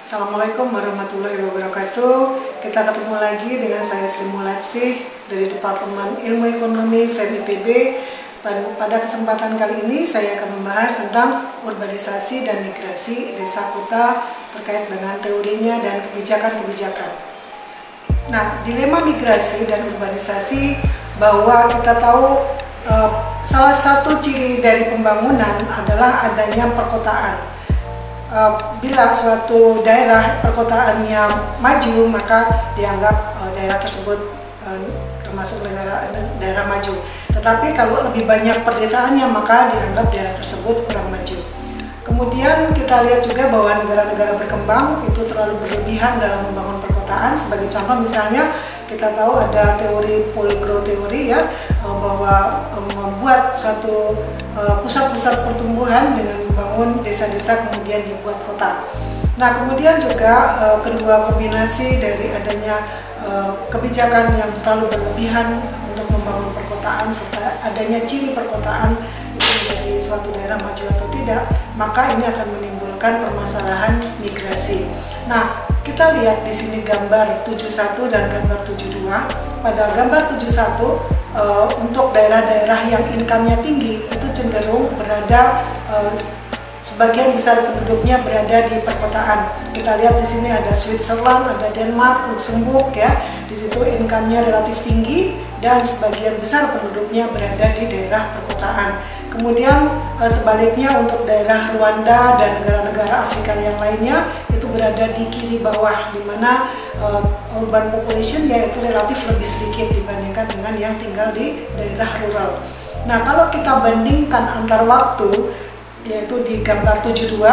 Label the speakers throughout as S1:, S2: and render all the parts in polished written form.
S1: Assalamualaikum warahmatullahi wabarakatuh. Kita ketemu lagi dengan saya Sri Mulatsi dari Departemen Ilmu Ekonomi FEB IPB. Pada kesempatan kali ini saya akan membahas tentang urbanisasi dan migrasi desa kota terkait dengan teorinya dan kebijakan-kebijakan. Nah, dilema migrasi dan urbanisasi bahwa kita tahu salah satu ciri dari pembangunan adalah adanya perkotaan. Bila suatu daerah perkotaannya maju, maka dianggap daerah tersebut termasuk daerah maju. Tetapi kalau lebih banyak perdesaannya, maka dianggap daerah tersebut kurang maju. Kemudian kita lihat juga bahwa negara-negara berkembang itu terlalu berlebihan dalam membangun perkotaan. Sebagai contoh misalnya kita tahu ada teori Polgrow teori ya, bahwa membuat suatu pusat-pusat pertumbuhan dengan membangun desa-desa kemudian dibuat kota. Nah, kemudian juga kedua kombinasi dari adanya kebijakan yang terlalu berlebihan untuk membangun perkotaan serta adanya ciri perkotaan itu menjadi suatu daerah maju atau tidak, maka ini akan menimbulkan permasalahan migrasi. Nah, kita lihat di sini gambar 71 dan gambar 72. Pada gambar 71 untuk daerah-daerah yang income-nya tinggi itu cenderung berada sebagian besar penduduknya berada di perkotaan. Kita lihat di sini ada Switzerland, ada Denmark, Luxembourg ya. Di situ income-nya relatif tinggi dan sebagian besar penduduknya berada di daerah perkotaan. Kemudian sebaliknya untuk daerah Rwanda dan negara-negara Afrika yang lainnya itu berada di kiri bawah, di mana urban population yaitu relatif lebih sedikit dibandingkan dengan yang tinggal di daerah rural. Nah, kalau kita bandingkan antar waktu, yaitu di gambar 72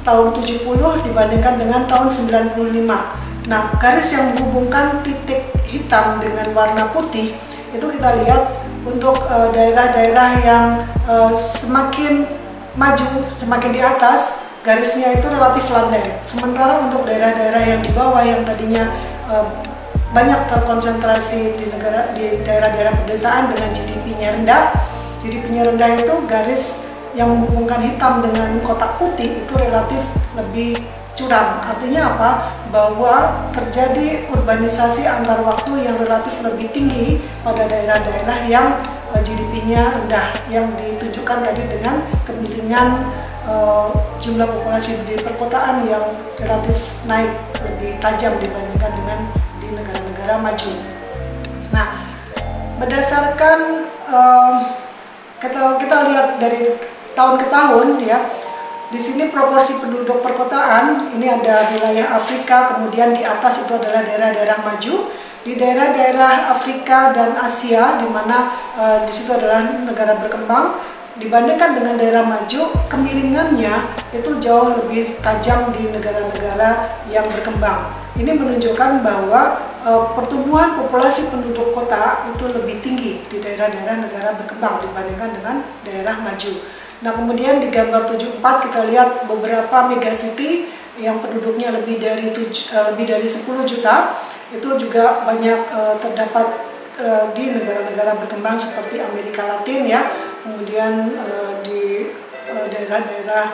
S1: tahun 70 dibandingkan dengan tahun 95. Nah, garis yang menghubungkan titik hitam dengan warna putih itu kita lihat untuk daerah-daerah yang semakin maju, semakin di atas, garisnya itu relatif landai. Sementara untuk daerah-daerah yang di bawah yang tadinya banyak terkonsentrasi di daerah-daerah pedesaan dengan GDP-nya rendah. GDP-nya rendah itu garis yang menghubungkan hitam dengan kotak putih itu relatif lebih curam. Artinya apa? Bahwa terjadi urbanisasi antar waktu yang relatif lebih tinggi pada daerah-daerah yang GDP-nya rendah, yang ditunjukkan tadi dengan kemiringan jumlah populasi di perkotaan yang relatif naik lebih tajam dibandingkan dengan di negara-negara maju. Nah, berdasarkan kita lihat dari tahun ke tahun ya, di sini proporsi penduduk perkotaan ini ada wilayah Afrika, kemudian di atas itu adalah daerah-daerah maju. Di daerah-daerah Afrika dan Asia, di mana di situ adalah negara berkembang, dibandingkan dengan daerah maju, kemiringannya itu jauh lebih tajam di negara-negara yang berkembang. Ini menunjukkan bahwa pertumbuhan populasi penduduk kota itu lebih tinggi di daerah-daerah negara berkembang dibandingkan dengan daerah maju. Nah, kemudian di gambar 74 kita lihat beberapa megacity yang penduduknya lebih dari 10 juta. Itu juga banyak terdapat di negara-negara berkembang seperti Amerika Latin ya. Kemudian di daerah-daerah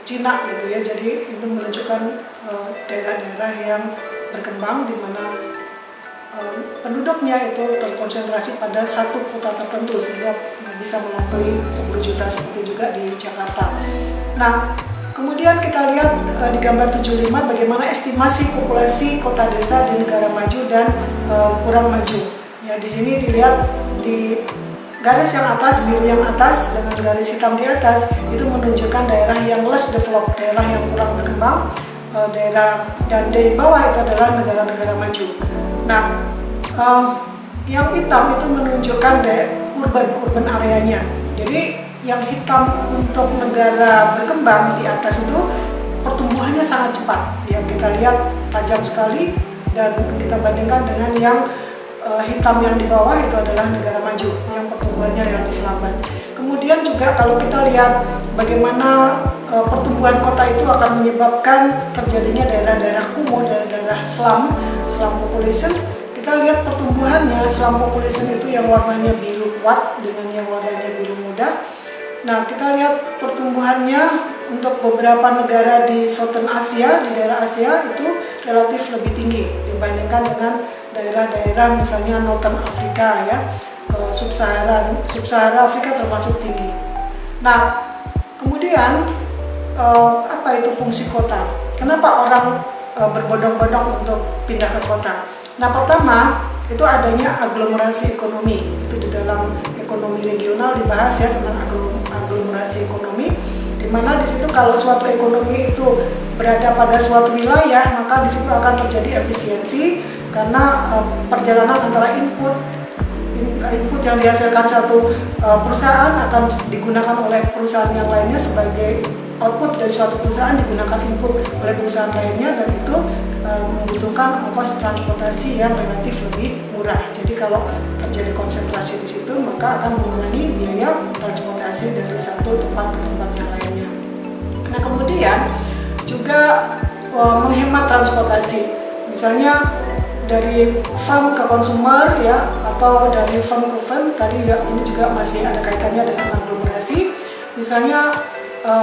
S1: Cina gitu ya. Jadi itu menunjukkan daerah-daerah yang berkembang di mana penduduknya itu terkonsentrasi pada satu kota tertentu sehingga bisa melampaui 10 juta seperti juga di Jakarta. Nah, kemudian kita lihat di gambar 75 bagaimana estimasi populasi kota desa di negara maju dan kurang maju. Ya, di sini dilihat di garis yang atas, biru yang atas dengan garis hitam di atas itu menunjukkan daerah yang less developed, daerah yang kurang berkembang, dan di bawah itu adalah negara-negara maju. Nah, yang hitam itu menunjukkan urban areanya. Jadi yang hitam untuk negara berkembang di atas itu pertumbuhannya sangat cepat. Yang kita lihat tajam sekali, dan kita bandingkan dengan yang hitam yang di bawah itu adalah negara maju yang pertumbuhannya relatif lambat. Kemudian juga kalau kita lihat bagaimana pertumbuhan kota itu akan menyebabkan terjadinya daerah-daerah kumuh, daerah-daerah slum population. Kita lihat pertumbuhannya slum population itu yang warnanya biru kuat dengan yang warnanya biru muda. Nah, kita lihat pertumbuhannya untuk beberapa negara di Southern Asia, di daerah Asia itu relatif lebih tinggi dibandingkan dengan daerah-daerah misalnya Northern Afrika ya, Sub-Sahara Afrika termasuk tinggi. Nah, kemudian apa itu fungsi kota? Kenapa orang berbondong-bondong untuk pindah ke kota? Nah, pertama itu adanya aglomerasi ekonomi. Itu di dalam ekonomi regional dibahas ya tentang aglomerasi ekonomi, di mana di situ kalau suatu ekonomi itu berada pada suatu wilayah, maka di situ akan terjadi efisiensi karena perjalanan antara input yang dihasilkan satu perusahaan akan digunakan oleh perusahaan yang lainnya sebagai output dari suatu perusahaan digunakan input oleh perusahaan lainnya, dan itu membutuhkan ongkos transportasi yang relatif lebih murah. Jadi kalau terjadi konsentrasi di situ, maka akan mengurangi biaya transportasi dari satu tempat ke tempat yang lainnya. Nah, kemudian juga menghemat transportasi, misalnya dari farm ke konsumer ya, atau dari farm ke farm. Tadi ya, ini juga masih ada kaitannya dengan aglomerasi. Misalnya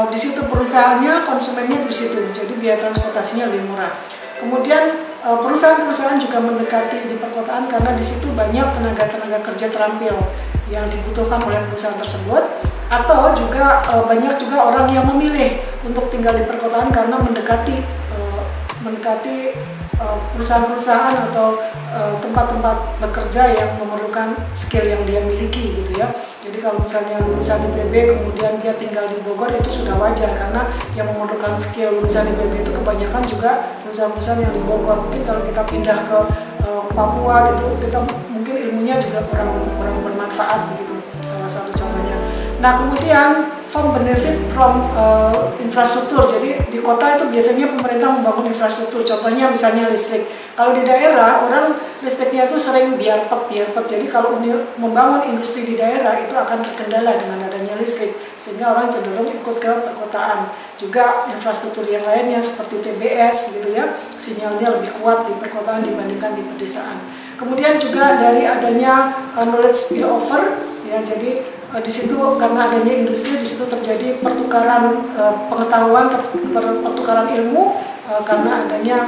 S1: di situ perusahaannya, konsumennya di situ, jadi biaya transportasinya lebih murah. Kemudian perusahaan-perusahaan juga mendekati di perkotaan karena di situ banyak tenaga kerja terampil yang dibutuhkan oleh perusahaan tersebut, atau juga banyak juga orang yang memilih untuk tinggal di perkotaan karena mendekati perusahaan-perusahaan atau tempat-tempat bekerja yang memerlukan skill yang dia miliki gitu ya. Jadi kalau misalnya lulusan IPB kemudian dia tinggal di Bogor, itu sudah wajar karena yang memerlukan skill lulusan IPB itu kebanyakan juga perusahaan-perusahaan yang di Bogor. Mungkin kalau kita pindah ke Papua gitu, kita mungkin ilmunya juga kurang bermanfaat begitu, salah satu contohnya. Nah, kemudian from benefit from infrastruktur. Jadi di kota itu biasanya pemerintah membangun infrastruktur. Contohnya misalnya listrik. Kalau di daerah orang listriknya itu sering biarpet. Jadi kalau membangun industri di daerah itu akan terkendala dengan adanya listrik, sehingga orang cenderung ikut ke perkotaan. Juga infrastruktur yang lainnya seperti TBS gitu ya, sinyalnya lebih kuat di perkotaan dibandingkan di pedesaan. Kemudian juga dari adanya knowledge spillover ya, jadi di situ karena adanya industri, di situ terjadi pertukaran pengetahuan, pertukaran ilmu karena adanya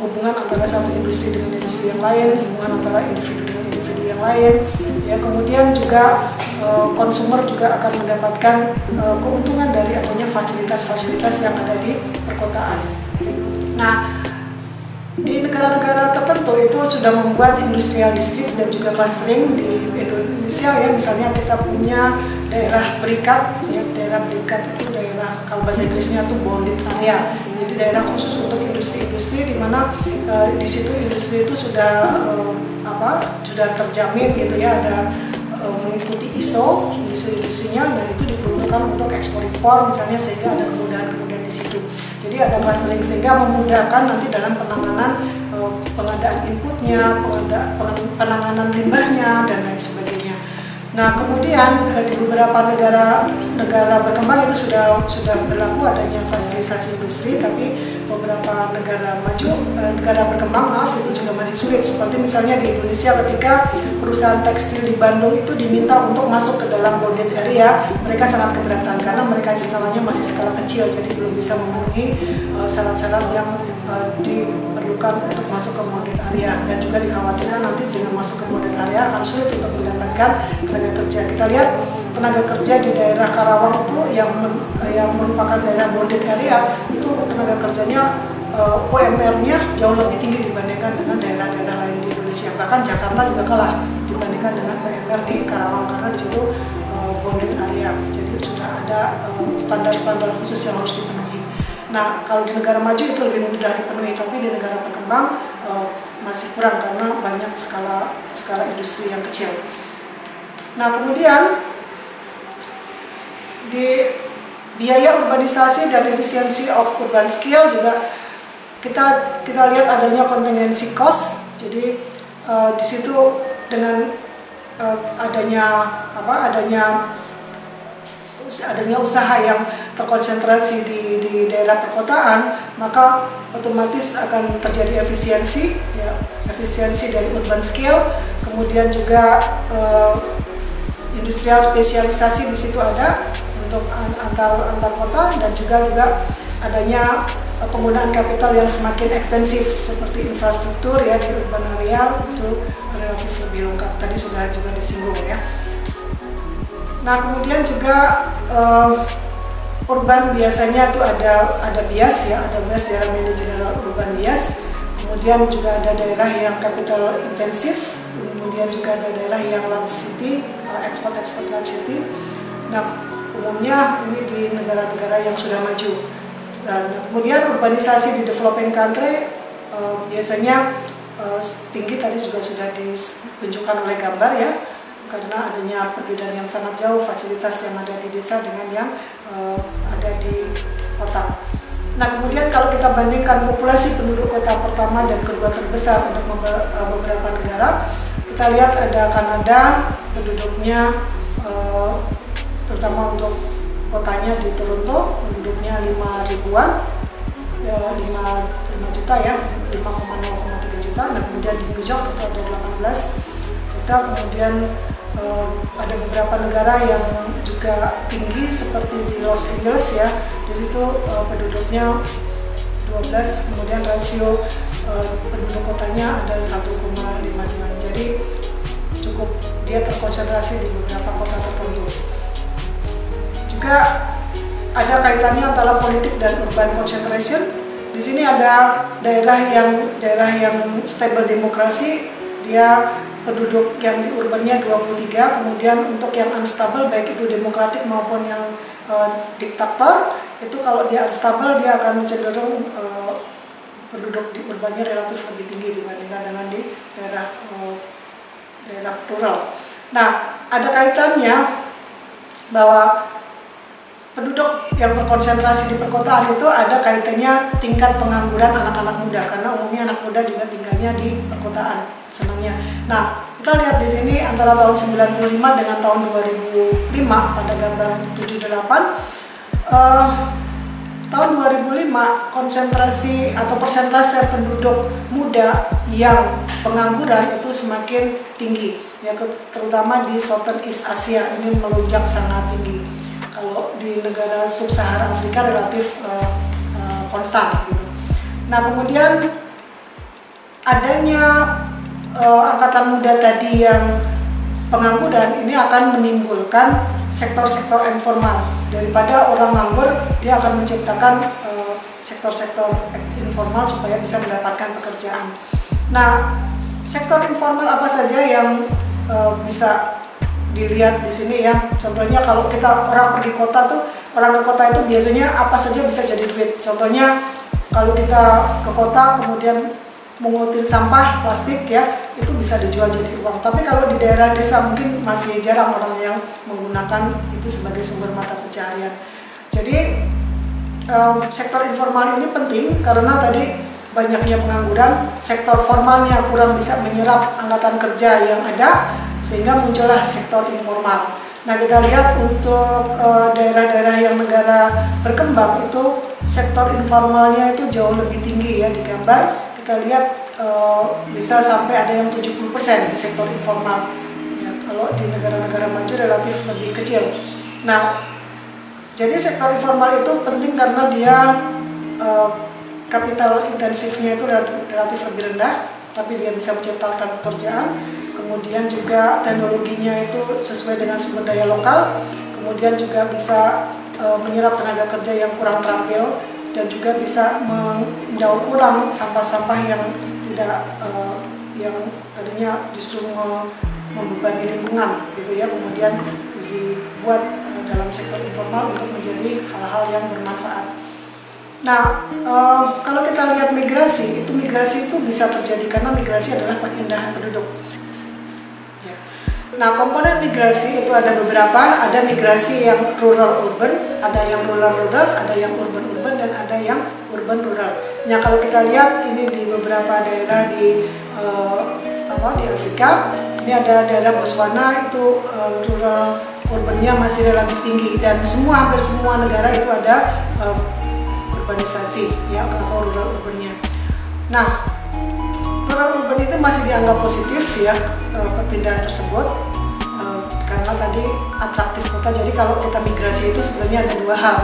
S1: hubungan antara satu industri dengan industri yang lain, hubungan antara individu dengan individu yang lain. Ya, kemudian juga konsumer juga akan mendapatkan keuntungan dari adanya fasilitas-fasilitas yang ada di perkotaan. Nah, di negara-negara tertentu itu sudah membuat industrial district dan juga clustering. Di Indonesia ya, misalnya kita punya daerah berikat ya, daerah berikat itu daerah, kalau bahasa Inggrisnya itu bonded area, jadi daerah khusus untuk industri-industri di mana di situ industri itu sudah sudah terjamin gitu ya, ada mengikuti ISO industri-industrinya, dan itu diperuntukkan untuk ekspor impor misalnya, sehingga ada kemudahan-kemudahan di situ. Jadi ada clustering sehingga memudahkan nanti dalam pengadaan inputnya, penanganan limbahnya dan lain sebagainya. Nah, kemudian di beberapa negara berkembang itu sudah berlaku adanya klasterisasi industri, tapi beberapa negara berkembang itu juga masih sulit. Seperti misalnya di Indonesia, ketika perusahaan tekstil di Bandung itu diminta untuk masuk ke dalam bonded area, mereka sangat keberatan karena mereka skalanya masih skala kecil, jadi belum bisa memenuhi syarat-syarat yang diperlukan untuk masuk ke bonded area, dan juga dikhawatirkan nanti dengan masuk ke bonded area akan sulit untuk mendapatkan tenaga kerja. Kita lihat tenaga kerja di daerah Karawang itu yang merupakan daerah bonded area, itu tenaga kerjanya UMR-nya jauh lebih tinggi dibandingkan dengan daerah-daerah lain di Indonesia. Bahkan Jakarta juga kalah dibandingkan dengan UMR di Karawang karena di situ bonded area. Jadi sudah ada standar-standar khusus yang harus dipenuhi. Nah, kalau di negara maju itu lebih mudah dipenuhi, tapi di negara berkembang masih kurang karena banyak skala industri yang kecil. Nah, kemudian di biaya urbanisasi dan efisiensi of urban scale juga kita lihat adanya contingency cost. Jadi di situ dengan adanya usaha yang terkonsentrasi di daerah perkotaan, maka otomatis akan terjadi efisiensi dari urban scale. Kemudian juga industrial spesialisasi di situ ada, untuk antar kota, dan juga adanya penggunaan kapital yang semakin ekstensif seperti infrastruktur ya di urban area itu relatif lebih lengkap. Tadi sudah juga disinggung ya. Nah kemudian juga urban biasanya tuh ada bias ya, ada bias daerah manajerial urban bias. Kemudian juga ada daerah yang capital intensif, kemudian juga ada daerah yang large city, export large city. Nah umumnya ini di negara-negara yang sudah maju. Dan kemudian urbanisasi di developing country biasanya tinggi, tadi juga sudah ditunjukkan oleh gambar ya, karena adanya perbedaan yang sangat jauh fasilitas yang ada di desa dengan yang ada di kota. Nah kemudian kalau kita bandingkan populasi penduduk kota pertama dan kedua terbesar untuk beberapa negara, kita lihat ada Kanada, penduduknya terutama untuk kotanya di Toronto, penduduknya 5 ribuan, 5 juta ya, 5,0,3 juta. Nah kemudian di New York itu ada 18 juta. Kemudian ada beberapa negara yang juga tinggi seperti di Los Angeles ya, di situ penduduknya 12, kemudian rasio penduduk kotanya ada 1,52. Jadi cukup dia terkonsentrasi di beberapa kota tertentu. Juga ada kaitannya antara politik dan urban concentration. Di sini ada daerah yang stable demokrasi, dia penduduk yang di urbannya 23, kemudian untuk yang unstable baik itu demokratik maupun yang diktator, itu kalau dia unstable dia akan cenderung penduduk di urbannya relatif lebih tinggi dibandingkan dengan di daerah rural. Nah, ada kaitannya bahwa penduduk yang terkonsentrasi di perkotaan itu ada kaitannya tingkat pengangguran anak-anak muda, karena umumnya anak muda juga tinggalnya di perkotaan senangnya. Nah, kita lihat di sini antara tahun 95 dengan tahun 2005 pada gambar 78. Tahun 2005 konsentrasi atau persentase penduduk muda yang pengangguran itu semakin tinggi ya, terutama di Southern East Asia ini melonjak sangat tinggi. Kalau di negara sub-Sahara Afrika relatif konstan gitu. Nah kemudian adanya angkatan muda tadi yang pengangguran ini akan menimbulkan sektor-sektor informal. Daripada orang nganggur, dia akan menciptakan sektor-sektor informal supaya bisa mendapatkan pekerjaan. Nah sektor informal apa saja yang bisa dilihat di sini ya. Contohnya kalau kita orang pergi kota tuh, orang ke kota itu biasanya apa saja bisa jadi duit. Contohnya kalau kita ke kota kemudian mengutin sampah plastik ya, itu bisa dijual jadi uang. Tapi kalau di daerah desa mungkin masih jarang orang yang menggunakan itu sebagai sumber mata pencaharian. Jadi sektor informal ini penting karena tadi banyaknya pengangguran, sektor formalnya kurang bisa menyerap angkatan kerja yang ada, sehingga muncullah sektor informal. Nah kita lihat untuk daerah-daerah yang negara berkembang itu sektor informalnya itu jauh lebih tinggi ya di gambar. Kita lihat bisa sampai ada yang 70% di sektor informal ya, kalau di negara-negara maju relatif lebih kecil. Nah jadi sektor informal itu penting karena dia kapital intensifnya itu relatif lebih rendah, tapi dia bisa menciptakan pekerjaan. Kemudian juga teknologinya itu sesuai dengan sumber daya lokal. Kemudian juga bisa menyerap tenaga kerja yang kurang terampil, dan juga bisa mendaur ulang sampah-sampah yang tidak yang tadinya justru membebani lingkungan gitu ya. Kemudian dibuat dalam sektor informal untuk menjadi hal-hal yang bermanfaat. Nah, kalau kita lihat migrasi itu bisa terjadi karena migrasi adalah perpindahan penduduk. Ya. Nah, komponen migrasi itu ada beberapa, ada migrasi yang rural-urban, ada yang rural-rural, ada yang urban-urban, dan ada yang urban-rural. Nah, kalau kita lihat ini di beberapa daerah di Afrika, ini ada daerah Botswana itu rural urbannya masih relatif tinggi, dan hampir semua negara itu ada urbanisasi ya, atau rural urbannya. Nah, rural urban itu masih dianggap positif ya perpindahan tersebut karena tadi atraktif kota kota. Jadi kalau kita migrasi itu sebenarnya ada dua hal,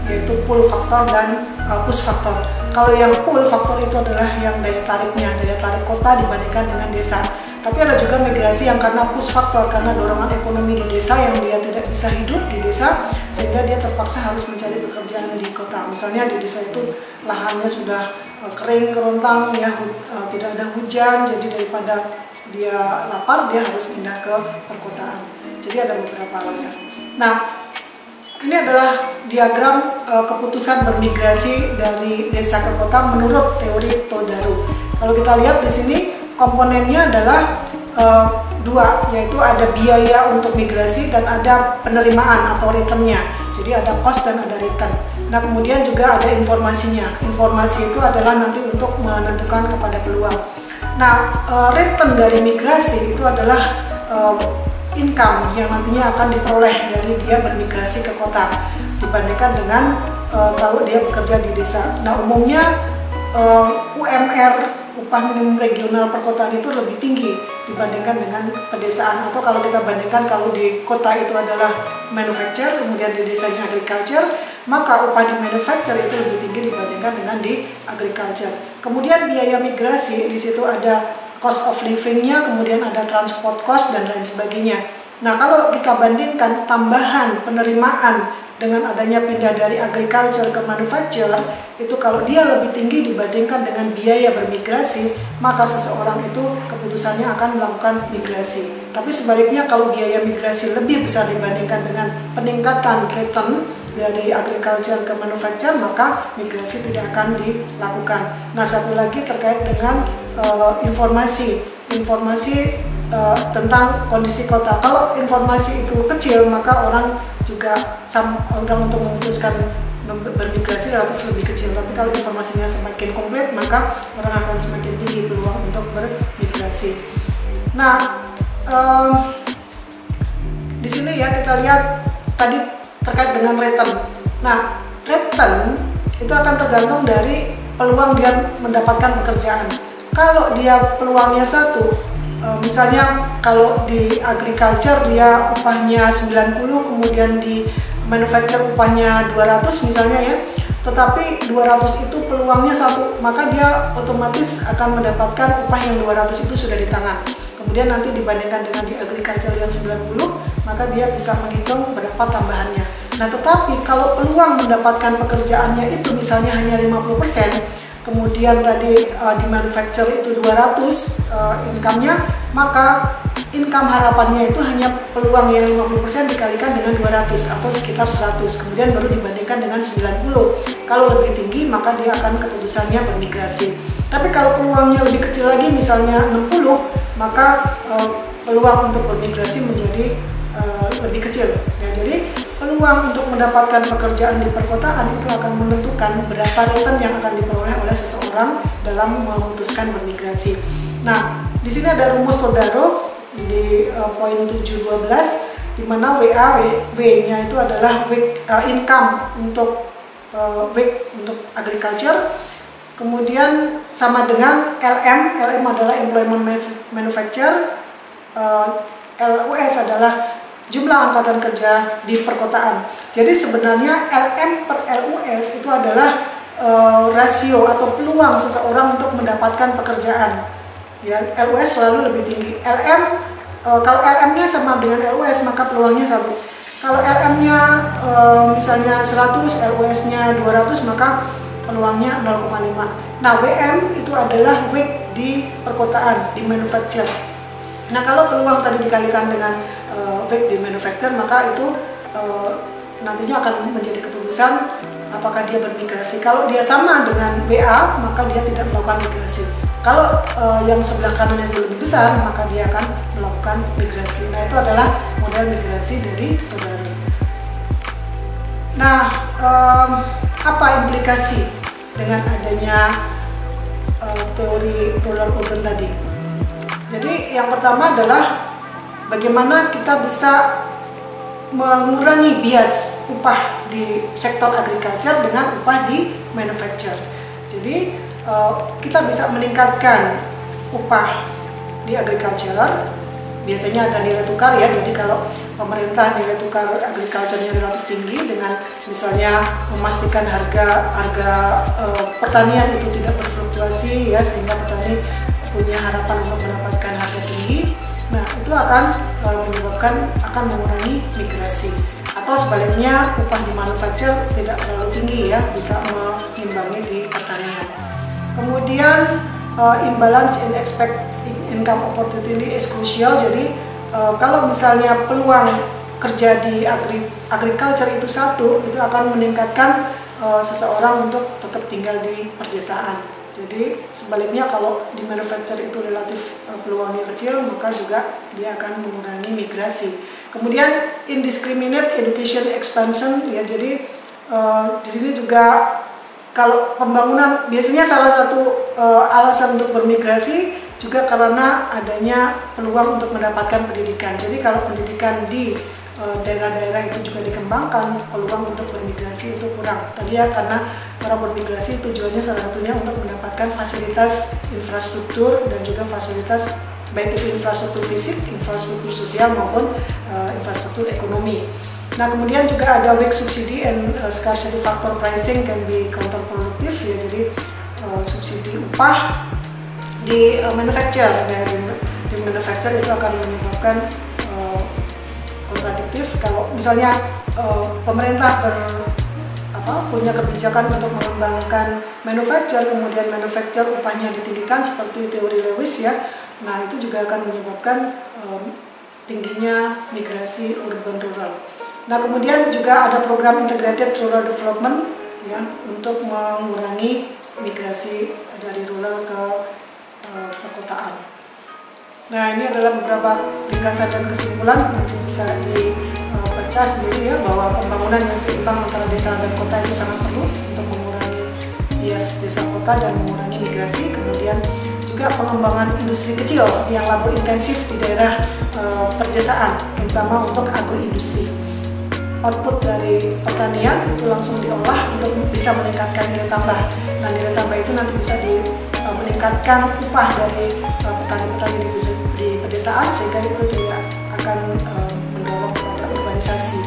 S1: yaitu pull faktor dan push faktor. Kalau yang pull faktor itu adalah yang daya tarik kota dibandingkan dengan desa. Tapi ada juga migrasi yang karena push faktor, karena dorongan ekonomi di desa yang dia tidak bisa hidup di desa, sehingga dia terpaksa harus mencari pekerjaan di kota. Misalnya di desa itu lahannya sudah kering, kerontang, ya tidak ada hujan, jadi daripada dia lapar, dia harus pindah ke perkotaan. Jadi ada beberapa alasan. Nah, ini adalah diagram keputusan bermigrasi dari desa ke kota menurut teori Todaro. Kalau kita lihat di sini, komponennya adalah dua, yaitu ada biaya untuk migrasi dan ada penerimaan atau returnnya. Jadi ada cost dan ada return. Nah, kemudian juga ada informasinya. Informasi itu adalah nanti untuk menentukan kepada peluang. Nah, return dari migrasi itu adalah income yang nantinya akan diperoleh dari dia bermigrasi ke kota dibandingkan dengan kalau dia bekerja di desa. Nah, umumnya UMR, upah minimum regional perkotaan itu lebih tinggi dibandingkan dengan pedesaan. Atau kalau kita bandingkan, kalau di kota itu adalah manufacture, kemudian di desanya agriculture, maka upah di manufacture itu lebih tinggi dibandingkan dengan di agriculture. Kemudian biaya migrasi, di situ ada cost of living-nya, kemudian ada transport cost dan lain sebagainya. Nah, kalau kita bandingkan tambahan penerimaan dengan adanya pindah dari agriculture ke manufacture, itu kalau dia lebih tinggi dibandingkan dengan biaya bermigrasi, maka seseorang itu keputusannya akan melakukan migrasi. Tapi sebaliknya, kalau biaya migrasi lebih besar dibandingkan dengan peningkatan return dari agriculture ke manufacture, maka migrasi tidak akan dilakukan. Nah, satu lagi terkait dengan informasi tentang kondisi kota. Kalau informasi itu kecil, maka orang untuk memutuskan bermigrasi relatif lebih kecil. Tapi kalau informasinya semakin komplit, maka orang akan semakin tinggi peluang untuk bermigrasi. Nah, di sini ya kita lihat tadi terkait dengan return. Nah, return itu akan tergantung dari peluang dia mendapatkan pekerjaan. Kalau dia peluangnya satu, misalnya kalau di agriculture dia upahnya 90, kemudian di manufacture upahnya 200 misalnya ya, tetapi 200 itu peluangnya satu, maka dia otomatis akan mendapatkan upah yang 200 itu sudah di tangan. Kemudian nanti dibandingkan dengan di agriculture yang 90, maka dia bisa menghitung berapa tambahannya. Nah, tetapi kalau peluang mendapatkan pekerjaannya itu misalnya hanya 50%, kemudian tadi di manufacture itu 200 income-nya, maka income harapannya itu hanya peluang yang 50% dikalikan dengan 200 atau sekitar 100, kemudian baru dibandingkan dengan 90. Kalau lebih tinggi, maka dia akan keputusannya bermigrasi. Tapi kalau peluangnya lebih kecil lagi, misalnya 60, maka peluang untuk bermigrasi menjadi lebih kecil. Nah, jadi peluang untuk mendapatkan pekerjaan di perkotaan itu akan menentukan berapa return yang akan diperoleh oleh seseorang dalam memutuskan bermigrasi. Nah, di sini ada rumus Todaro di poin 7.12, di mana W-nya itu adalah income untuk agriculture, kemudian sama dengan LM adalah employment manufacture, LUS adalah jumlah angkatan kerja di perkotaan. Jadi sebenarnya LM per LUS itu adalah rasio atau peluang seseorang untuk mendapatkan pekerjaan. Ya, LUS selalu lebih tinggi. Kalau LM-nya sama dengan LUS, maka peluangnya satu. Kalau LM-nya misalnya 100, LUS-nya 200, maka peluangnya 0,5. Nah, WM itu adalah week di perkotaan, di manufacture. Nah, kalau peluang tadi dikalikan dengan week di manufacture, maka itu nantinya akan menjadi keputusan apakah dia bermigrasi. Kalau dia sama dengan WA, maka dia tidak melakukan migrasi. Kalau yang sebelah kanan itu lebih besar, maka dia akan melakukan migrasi. Nah, itu adalah model migrasi dari Todaro. Nah, apa implikasi dengan adanya teori rural urban tadi? Jadi yang pertama adalah bagaimana kita bisa mengurangi bias upah di sektor agriculture dengan upah di manufacture. Jadi kita bisa meningkatkan upah di agriculture, biasanya ada nilai tukar ya. Jadi kalau pemerintah nilai tukar agriculture-nya relatif tinggi dengan misalnya memastikan harga pertanian itu tidak berfluktuasi ya, sehingga petani punya harapan untuk mendapatkan harga tinggi. Nah, itu akan akan mengurangi migrasi. Atau sebaliknya upah di manufaktur tidak terlalu tinggi ya, bisa mengimbangi di pertanian. Kemudian imbalance in expected income opportunity is crucial. Jadi kalau misalnya peluang kerja di agriculture itu satu, itu akan meningkatkan seseorang untuk tetap tinggal di perdesaan. Jadi sebaliknya kalau di manufacture itu relatif peluangnya kecil, maka juga dia akan mengurangi migrasi. Kemudian indiscriminate education expansion ya, jadi di sini juga kalau pembangunan biasanya salah satu alasan untuk bermigrasi juga karena adanya peluang untuk mendapatkan pendidikan. Jadi kalau pendidikan di daerah-daerah itu juga dikembangkan, peluang untuk bermigrasi itu kurang. Tadi ya, karena para bermigrasi tujuannya salah satunya untuk mendapatkan fasilitas infrastruktur dan juga fasilitas baik itu infrastruktur fisik, infrastruktur sosial maupun infrastruktur ekonomi. Nah, kemudian juga ada weak subsidy and scarcity factor pricing can be counterproductive ya. Jadi subsidi upah di manufacture, di manufacture itu akan menyebabkan kontradiktif. Kalau misalnya pemerintah punya kebijakan untuk mengembangkan manufacture, kemudian manufacture upahnya ditinggikan seperti teori Lewis ya, nah itu juga akan menyebabkan tingginya migrasi urban rural. Nah, kemudian juga ada program integrated rural development ya, untuk mengurangi migrasi dari rural ke perkotaan. Nah, ini adalah beberapa ringkasan dan kesimpulan, nanti bisa dibaca sendiri ya, bahwa pembangunan yang seimbang antara desa dan kota itu sangat perlu untuk mengurangi bias desa kota dan mengurangi migrasi. Kemudian juga pengembangan industri kecil yang labor intensif di daerah perdesaan, terutama untuk agroindustri. Output dari pertanian itu langsung diolah untuk bisa meningkatkan nilai tambah. Nah, nilai tambah itu nanti bisa meningkatkan upah dari petani-petani di pedesaan, sehingga itu tidak akan mendorong kepada urbanisasi.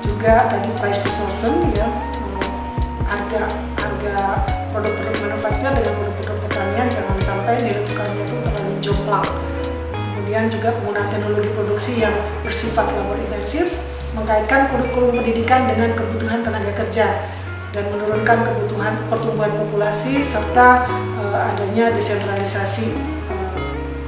S1: Juga tadi price distortion ya, harga produk-produk manufaktur dengan produk-produk pertanian jangan sampai nilai tukarnya itu terlalu jomplang. Kemudian juga penggunaan teknologi produksi yang bersifat labor intensif, mengkaitkan kurikulum pendidikan dengan kebutuhan tenaga kerja dan menurunkan kebutuhan pertumbuhan populasi serta adanya desentralisasi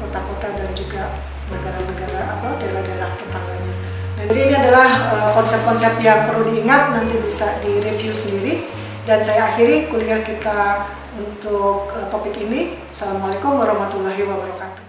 S1: kota-kota dan juga negara-negara daerah-daerah tetangganya. Dan ini adalah konsep-konsep yang perlu diingat, nanti bisa direview sendiri. Dan saya akhiri kuliah kita untuk topik ini. Assalamualaikum warahmatullahi wabarakatuh.